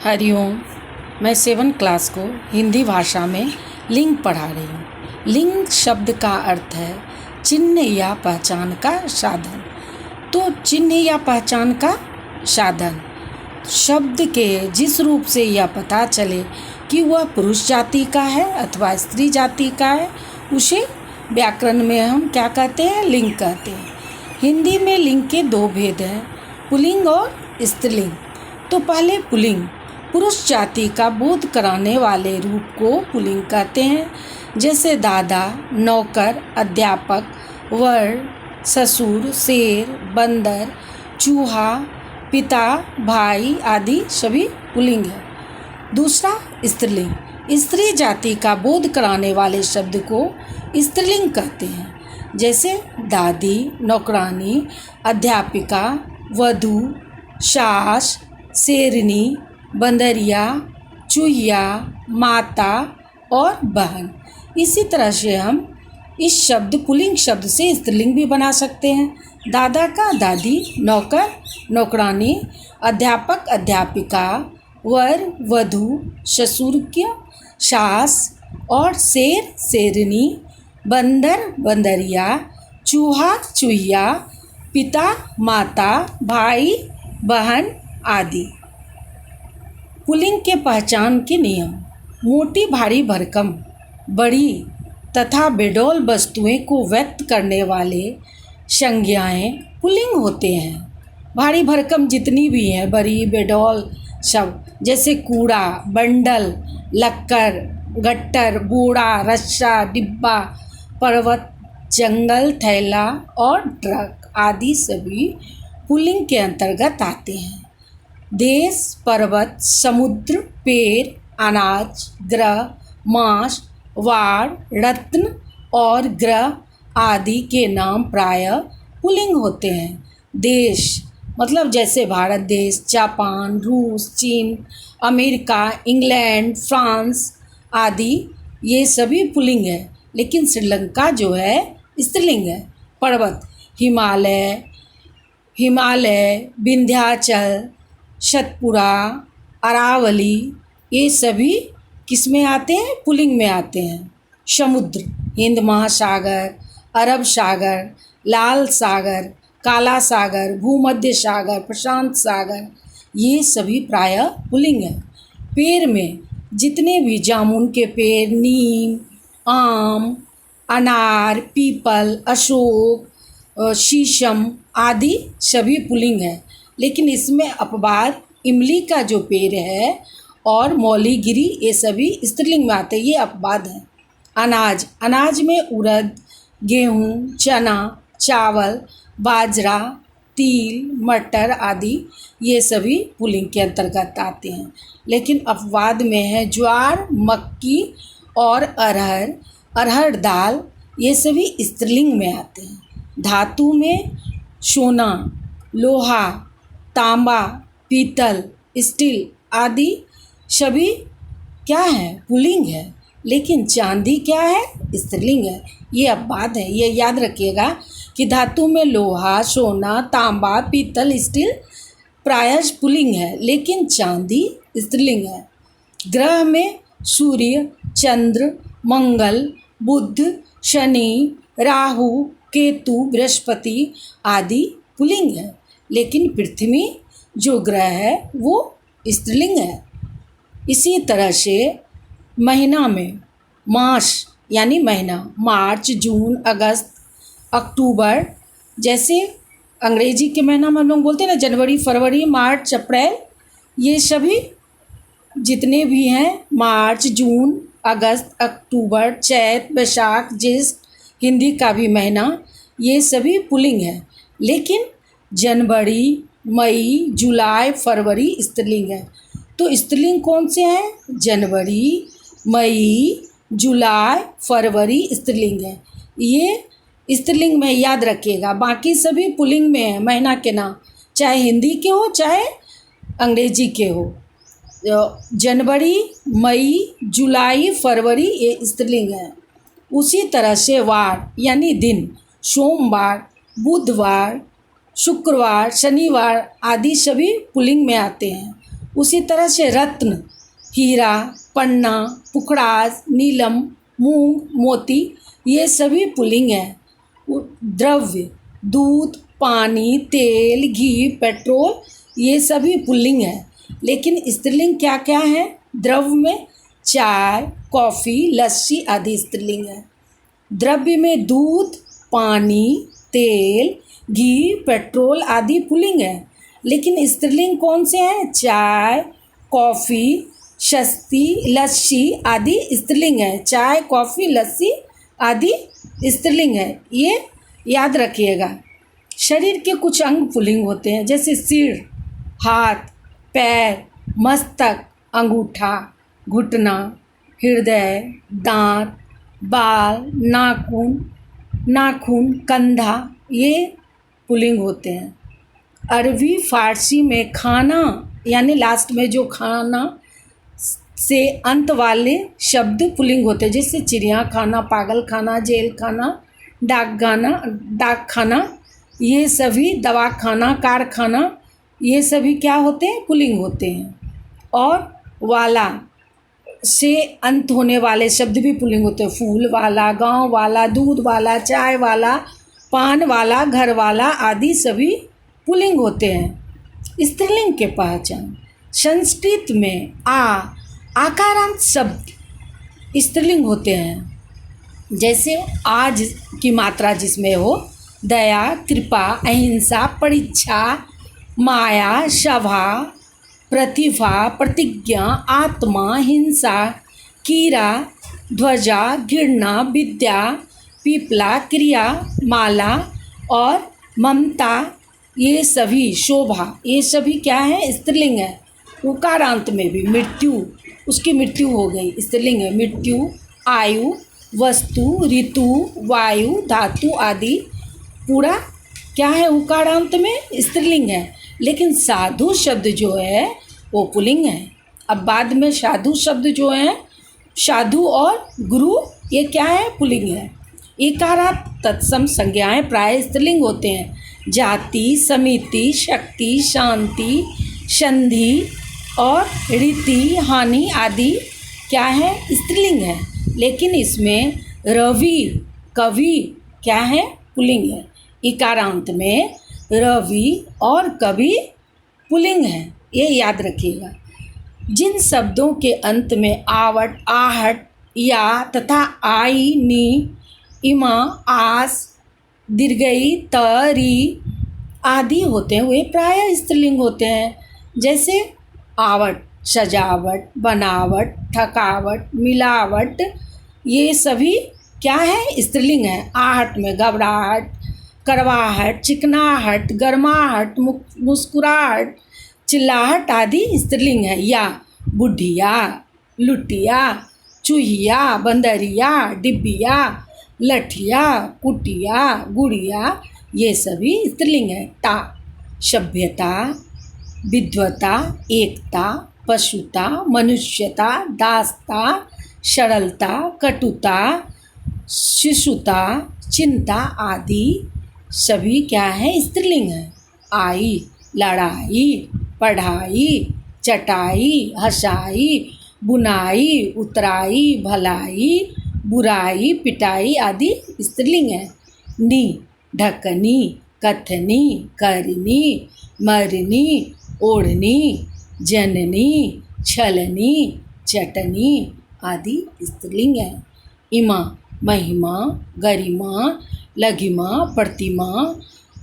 हरिओम। मैं 7 क्लास को हिंदी भाषा में लिंग पढ़ा रही हूँ। लिंग शब्द का अर्थ है चिन्ह या पहचान का साधन। तो चिन्ह या पहचान का साधन शब्द के जिस रूप से यह पता चले कि वह पुरुष जाति का है अथवा स्त्री जाति का है, उसे व्याकरण में हम क्या कहते हैं? लिंग कहते हैं। हिंदी में लिंग के 2 भेद हैं, पुल्लिंग और स्त्रीलिंग। तो पहले पुल्लिंग, पुरुष जाति का बोध कराने वाले रूप को पुल्लिंग कहते हैं, जैसे दादा, नौकर, अध्यापक, वर, ससुर, शेर, बंदर, चूहा, पिता, भाई आदि सभी पुल्लिंग है। दूसरा स्त्रीलिंग, स्त्री जाति का बोध कराने वाले शब्द को स्त्रीलिंग कहते हैं, जैसे दादी, नौकरानी, अध्यापिका, वधू, सास, शेरनी, बंदरिया, चूहिया, माता और बहन। इसी तरह से हम इस शब्द पुल्लिंग शब्द से स्त्रीलिंग भी बना सकते हैं। दादा का दादी, नौकर, नौकरानी, अध्यापक, अध्यापिका, वर, वधू, ससुर, सास और शेर, शेरनी, बंदर, बंदरिया, चूहा, चूहिया, पिता, माता, भाई, बहन आदि। पुल्लिंग के पहचान के नियम। मोटी, भारी भरकम, बड़ी तथा बेडौल वस्तुएं को व्यक्त करने वाले संज्ञाएं पुल्लिंग होते हैं। भारी भरकम जितनी भी हैं, बड़ी, बेडौल सब, जैसे कूड़ा, बंडल, लक्कर, गट्टर, बोरा, रस्सा, डिब्बा, पर्वत, जंगल, थैला और ट्रक आदि सभी पुल्लिंग के अंतर्गत आते हैं। देश, पर्वत, समुद्र, पेड़, अनाज, ग्रह, मांस, वार, रत्न और ग्रह आदि के नाम प्रायः पुल्लिंग होते हैं। देश मतलब जैसे भारत देश, जापान, रूस, चीन, अमेरिका, इंग्लैंड, फ्रांस आदि, ये सभी पुल्लिंग है, लेकिन श्रीलंका जो है स्त्रीलिंग है। पर्वत, हिमालय, विंध्याचल, सतपुड़ा, अरावली, ये सभी किस में आते हैं? पुल्लिंग में आते हैं। समुद्र, हिंद महासागर, अरब सागर, लाल सागर, काला सागर, भूमध्य सागर, प्रशांत सागर, ये सभी प्रायः पुल्लिंग हैं। पेड़ में जितने भी जामुन के पेड़, नीम, आम, अनार, पीपल, अशोक, शीशम आदि सभी पुल्लिंग हैं, लेकिन इसमें अपवाद इमली का जो पेड़ है और मौलीगिरी, ये सभी स्त्रीलिंग में आते हैं, ये अपवाद हैं। अनाज में उड़द, गेहूँ, चना, चावल, बाजरा, तिल, मटर आदि, ये सभी पुल्लिंग के अंतर्गत आते हैं, लेकिन अपवाद में है ज्वार, मक्की और अरहर दाल, ये सभी स्त्रीलिंग में आते हैं। धातु में सोना, लोहा, तांबा, पीतल, स्टील आदि सभी क्या है? पुल्लिंग है, लेकिन चांदी क्या है? स्त्रीलिंग है। ये अपवाद है, ये याद रखिएगा कि धातु में लोहा, सोना, तांबा, पीतल, स्टील प्रायः पुल्लिंग है, लेकिन चांदी स्त्रीलिंग है। ग्रह में सूर्य, चंद्र, मंगल, बुध, शनि, राहु, केतु, बृहस्पति आदि पुल्लिंग है, लेकिन पृथ्वी जो ग्रह है वो स्त्रीलिंग है। इसी तरह से महीना में मास यानी महीना, मार्च, जून, अगस्त, अक्टूबर, जैसे अंग्रेजी के महीना में हम लोग बोलते हैं ना, जनवरी, फरवरी, मार्च, अप्रैल, ये सभी जितने भी हैं, मार्च, जून, अगस्त, अक्टूबर, चैत, बैसाख, ज्येष्ठ, हिंदी का भी महीना, ये सभी पुल्लिंग है, लेकिन जनवरी, मई, जुलाई, फरवरी स्त्रीलिंग है। तो स्त्रीलिंग कौन से हैं? जनवरी, मई, जुलाई, फरवरी स्त्रीलिंग है। ये स्त्रीलिंग में याद रखिएगा, बाकी सभी पुल्लिंग में है महीना के नाम, चाहे हिंदी के हो चाहे अंग्रेजी के हो। जनवरी, मई, जुलाई, फरवरी ये स्त्रीलिंग है। उसी तरह से वार यानी दिन, सोमवार, बुधवार, शुक्रवार, शनिवार आदि सभी पुल्लिंग में आते हैं। उसी तरह से रत्न, हीरा, पन्ना, पुखराज, नीलम, मूंग, मोती ये सभी पुल्लिंग हैं। द्रव्य, दूध, पानी, तेल, घी, पेट्रोल ये सभी पुल्लिंग हैं। लेकिन स्त्रीलिंग क्या क्या है? द्रव्य में चाय, कॉफ़ी, लस्सी आदि स्त्रीलिंग है। द्रव्य में दूध, पानी, तेल, घी, पेट्रोल आदि पुल्लिंग है। लेकिन स्त्रीलिंग कौन से हैं? चाय, कॉफ़ी, शस्ती, लस्सी आदि स्त्रीलिंग है। चाय, कॉफ़ी, लस्सी आदि स्त्रीलिंग है, ये याद रखिएगा। शरीर के कुछ अंग पुल्लिंग होते हैं, जैसे सिर, हाथ, पैर, मस्तक, अंगूठा, घुटना, हृदय, दांत, बाल, नाखून, कंधा ये पुल्लिंग होते हैं। अरबी फारसी में खाना यानी लास्ट में जो खाना से अंत वाले शब्द पुल्लिंग होते हैं, जैसे चिड़िया खाना, पागल खाना, जेल खाना, डाक खाना ये सभी, दवा खाना, कारखाना ये सभी क्या होते हैं? पुल्लिंग होते हैं। और वाला से अंत होने वाले शब्द भी पुल्लिंग होते हैं। फूल वाला, गांव वाला, दूध वाला, चाय वाला, पान वाला, घर वाला आदि सभी पुल्लिंग होते हैं। स्त्रीलिंग के पहचान, संस्कृत में आकारांत शब्द स्त्रीलिंग होते हैं, जैसे आज की मात्रा जिसमें हो दया, कृपा, अहिंसा, परीक्षा, माया, सभा, प्रतिभा, प्रतिज्ञा, आत्मा, हिंसा, कीड़ा, ध्वजा, घृणा, विद्या, पीपला, क्रिया, माला और ममता ये सभी, शोभा ये सभी क्या है? स्त्रीलिंग है। उकारांत में भी मृत्यु, उसकी मृत्यु हो गई, स्त्रीलिंग है। मृत्यु, आयु, वस्तु, ऋतु, वायु, धातु आदि पूरा क्या है? उकारांत में स्त्रीलिंग है। लेकिन साधु शब्द जो है वो पुल्लिंग है। अब बाद में साधु शब्द जो है, साधु और गुरु ये क्या है? पुल्लिंग है। इकारांत तत्सम संज्ञाएं प्राय स्त्रीलिंग होते हैं। जाति, समिति, शक्ति, शांति, संधि और रीति, हानि आदि क्या है? स्त्रीलिंग है। लेकिन इसमें रवि, कवि क्या है? पुल्लिंग है। इकारांत में रवि और कवि पुल्लिंग है, ये याद रखिएगा। जिन शब्दों के अंत में आवट, आहट, या तथा आई, नी, इमा, आस, दीर्घई, त, री आदि होते हैं वे प्रायः स्त्रीलिंग होते हैं। जैसे आवट, सजावट, बनावट, थकावट, मिलावट ये सभी क्या है? स्त्रीलिंग है। आहट में घबराहट, करवाहट, चिकनाहट, गर्माहट, मुस्कुराहट, चिल्लाहट आदि स्त्रीलिंग है। या बुढ़िया, लुटिया, चूहिया, बंदरिया, डिब्बिया, लठिया, कुटिया, गुड़िया ये सभी स्त्रीलिंग है। ता, सभ्यता, विद्वता, एकता, पशुता, मनुष्यता, दासता, सरलता, कटुता, शिशुता, चिंता आदि सभी क्या है? स्त्रीलिंग है। आई, लड़ाई, पढ़ाई, चटाई, हंसाई, बुनाई, उतराई, भलाई, बुराई, पिटाई आदि स्त्रीलिंग है। नी, ढकनी, कथनी, करनी, मरनी, ओढ़नी, जननी, छलनी, चटनी आदि स्त्रीलिंग है। इमा, महिमा, गरिमा, लघिमा, प्रतिमा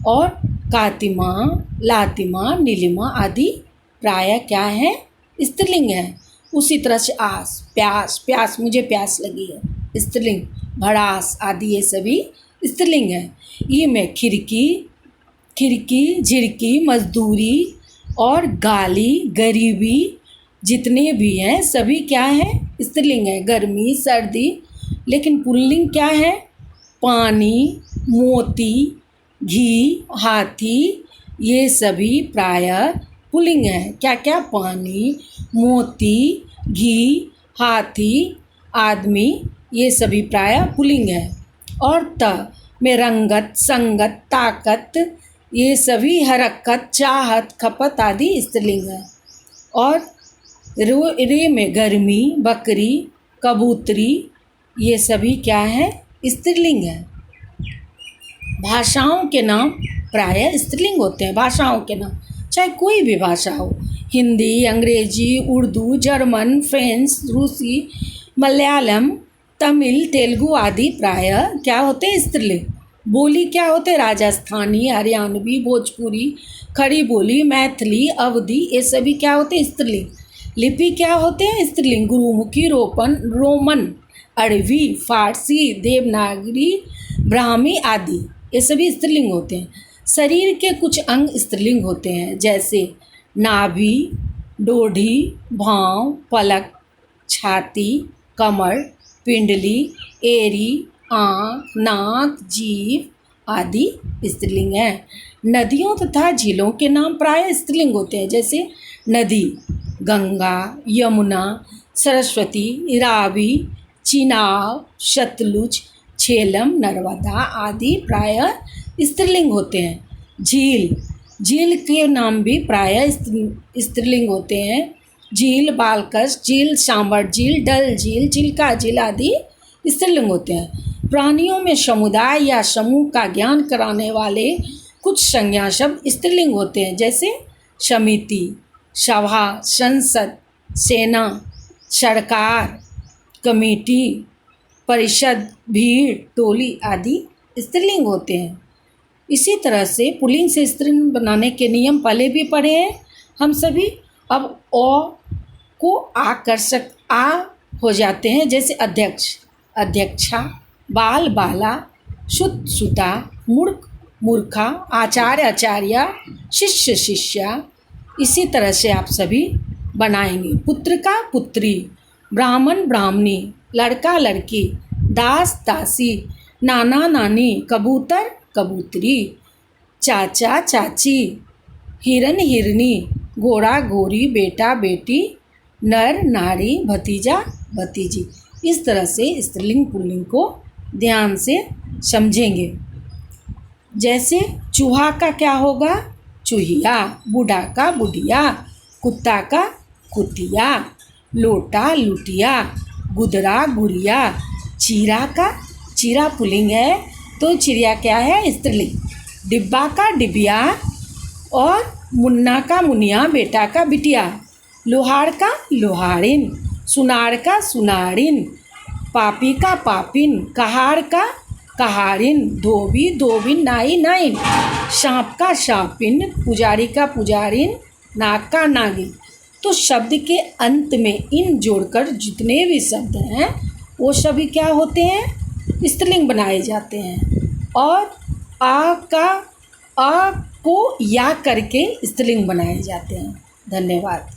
और कातिमा, लातिमा, नीलिमा आदि प्रायः क्या है? स्त्रीलिंग है। उसी तरह से आस, प्यास, प्यास मुझे प्यास लगी है स्त्रीलिंग, भड़ास आदि ये सभी स्त्रीलिंग है। ये में खिड़की, झिड़की, मजदूरी और गाली, गरीबी जितने भी हैं सभी क्या है? स्त्रीलिंग है। गर्मी, सर्दी, लेकिन पुल्लिंग क्या है? पानी, मोती, घी, हाथी ये सभी प्रायः पुल्लिंग है। क्या क्या? पानी, मोती, घी, हाथी, आदमी ये सभी प्रायः पुल्लिंग है। और त में रंगत, संगत, ताकत ये सभी हरकत, चाहत, खपत आदि स्त्रीलिंग है। और रे में गर्मी, बकरी, कबूतरी, ये सभी क्या है? स्त्रीलिंग है। भाषाओं के नाम प्रायः स्त्रीलिंग होते हैं। भाषाओं के नाम चाहे कोई भी भाषा हो, हिंदी, अंग्रेजी, उर्दू, जर्मन, फ्रेंच, रूसी, मलयालम, तमिल, तेलुगु आदि प्रायः क्या होते हैं? स्त्रीलिंग। बोली क्या होते हैं? राजस्थानी, हरियाणवी, भोजपुरी, खड़ी बोली, मैथिली, अवधी, ये सभी क्या होते हैं? स्त्रीलिंग। लिपि क्या होते हैं? स्त्रीलिंग। गुरुमुखी, रोमन, अरबी, फारसी, देवनागरी, ब्राह्मी आदि ये सभी स्त्रीलिंग होते हैं। शरीर के कुछ अंग स्त्रीलिंग होते हैं, जैसे नाभि, डोडी, भौं, पलक, छाती, कमर, पिंडली, एरी, आँख, नाक, जीभ आदि स्त्रीलिंग हैं। नदियों तथा झीलों के नाम प्रायः स्त्रीलिंग होते हैं, जैसे नदी गंगा, यमुना, सरस्वती, रावी, चिनाब, सतलुज, झेलम, नर्मदा आदि प्रायः स्त्रीलिंग होते हैं। झील के नाम भी प्रायः स्त्रीलिंग होते हैं। झील, बालकश झील, सांबर झील, डल झील, चिल्का झील आदि स्त्रीलिंग होते हैं। प्राणियों में समुदाय या समूह का ज्ञान कराने वाले कुछ संज्ञा शब्द स्त्रीलिंग होते हैं, जैसे समिति, सभा, संसद, सेना, सरकार, कमेटी, परिषद, भीड़, टोली आदि स्त्रीलिंग होते हैं। इसी तरह से पुल्लिंग से स्त्रीलिंग बनाने के नियम पहले भी पढ़े हैं हम सभी। अब को आ हो जाते हैं, जैसे अध्यक्ष, अध्यक्षा, बाल, बाला, सुत, सुता, मूर्ख, मूर्खा, आचार्य, आचार्या, शिष्य, शिष्या। इसी तरह से आप सभी बनाएंगे। पुत्र का पुत्री, ब्राह्मण, ब्राह्मणी, लड़का, लड़की, दास, दासी, नाना, नानी, कबूतर, कबूतरी, चाचा, चाची, हिरन, हिरनी, घोड़ा, घोड़ी, बेटा, बेटी, नर, नारी, भतीजा, भतीजी। इस तरह से स्त्रीलिंग पुल्लिंग को ध्यान से समझेंगे। जैसे चूहा का क्या होगा? चूहिया, बूढ़ा का बुढ़िया, कुत्ता का कुतिया, लोटा, लुटिया, गुदरा, गुड़िया, चीरा का चीरा पुल्लिंग है तो चिड़िया क्या है? स्त्रीलिंग। डिब्बा का डिबिया और मुन्ना का मुनिया, बेटा का बिटिया, लोहार का लोहारिन, सुनार का सुनारिन, पापी का पापिन, कहार का कहारिन, धोबी धोबिन, नाई नाइन, सांप का सांपिन, पुजारी का पुजारिन, नाग का नागिन। तो शब्द के अंत में इन जोड़कर जितने भी शब्द हैं वो सभी क्या होते हैं? स्त्रीलिंग बनाए जाते हैं। और आ को या करके स्त्रीलिंग बनाए जाते हैं। धन्यवाद।